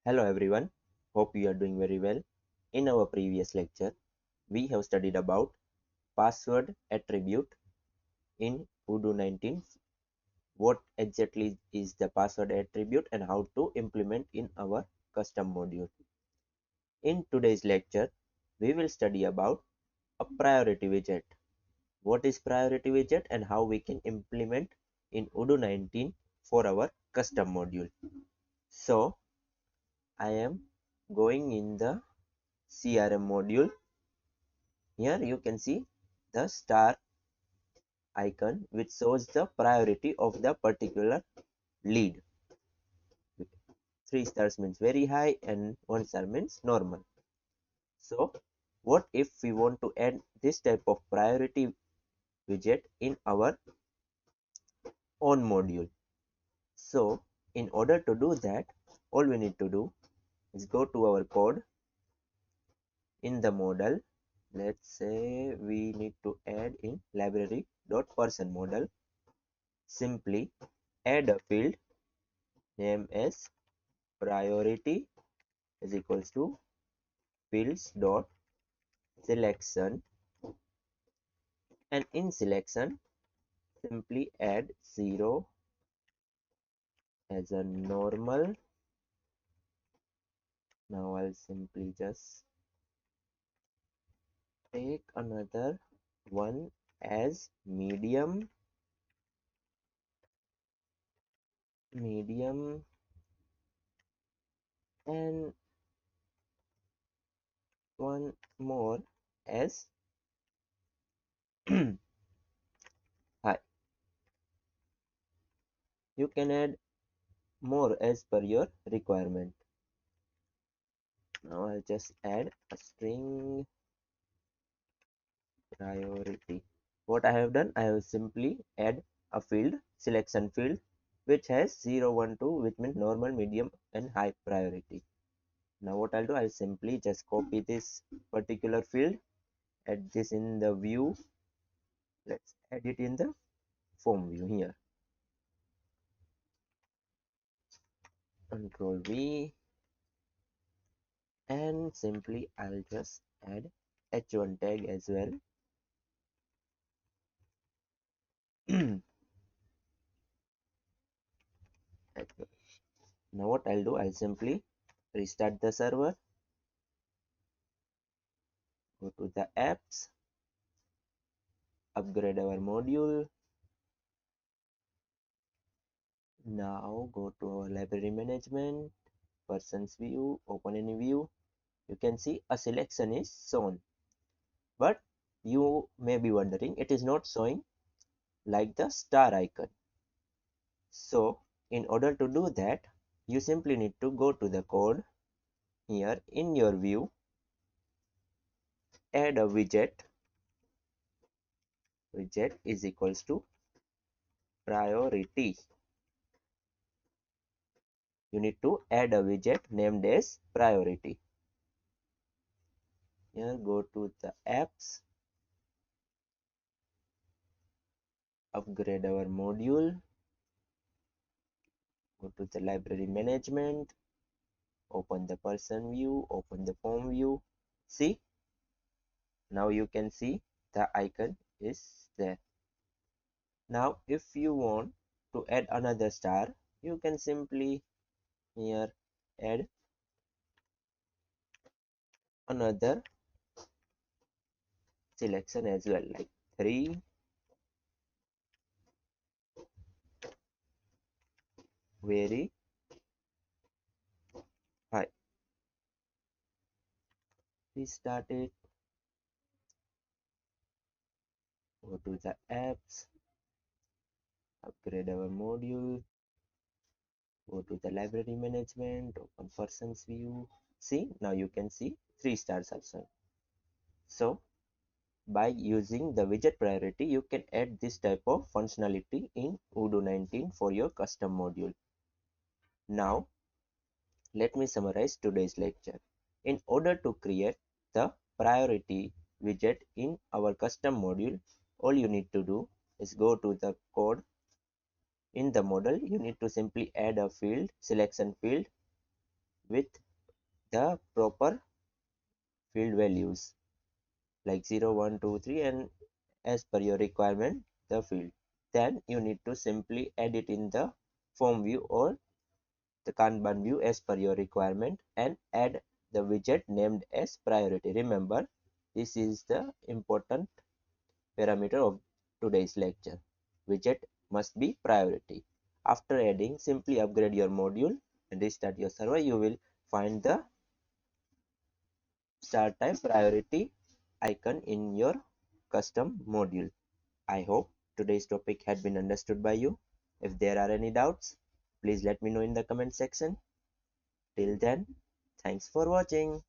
Hello everyone, hope you are doing very well. In our previous lecture, we have studied about password attribute in Odoo 19. What exactly is the password attribute and how to implement in our custom module. In today's lecture, we will study about a priority widget. What is priority widget and how we can implement in Odoo 19 for our custom module. So, I am going in the CRM module. Here you can see the star icon which shows the priority of the particular lead. 3 stars means very high and 1 star means normal. So what if we want to add this type of priority widget in our own module? So in order to do that, all we need to do is go to our code in the model. Let's say we need to add in library.person model. Simply add a field name as priority is equals to fields dot selection, and in selection simply add 0 as a normal. Now I'll simply just take another one as medium, and one more as high. You can add more as per your requirement. Now I'll just add a string priority. What I have done, I have simply add a field, selection field, which has 0, 1, 2, which means normal, medium and high priority. Now what I'll do, I'll simply just copy this particular field, add this in the view. Let's add it in the form view here. Control V, and simply I'll just add h1 tag as well. Now what I'll do, I'll simply restart the server, go to the apps, upgrade our module. Now go to our library management, persons view, open any view. You can see a selection is shown, but you may be wondering it is not showing like the star icon. So in order to do that, you simply need to go to the code here in your view, add a widget. Widget is equals to priority. You need to add a widget named as priority. Here go to the apps, upgrade our module, go to the library management, open the person view, open the form view. See, now you can see the icon is there. Now if you want to add another star, you can simply here add another selection as well, like 3, very high. Restart it, go to the apps, upgrade our module, go to the library management, open persons view. See, now you can see 3 stars also. So by using the widget priority, you can add this type of functionality in Odoo 19 for your custom module. Now let me summarize today's lecture. In order to create the priority widget in our custom module, all you need to do is go to the code. In the model, you need to simply add a field, selection field, with the proper field values like 0, 1, 2, 3, and as per your requirement the field. Then you need to simply edit in the form view or the Kanban view as per your requirement and add the widget named as priority. Remember, this is the important parameter of today's lecture. Widget must be priority. After adding, simply upgrade your module and restart your server. You will find the start type priority icon in your custom module. I hope today's topic had been understood by you. If there are any doubts, please let me know in the comment section. Till then, thanks for watching.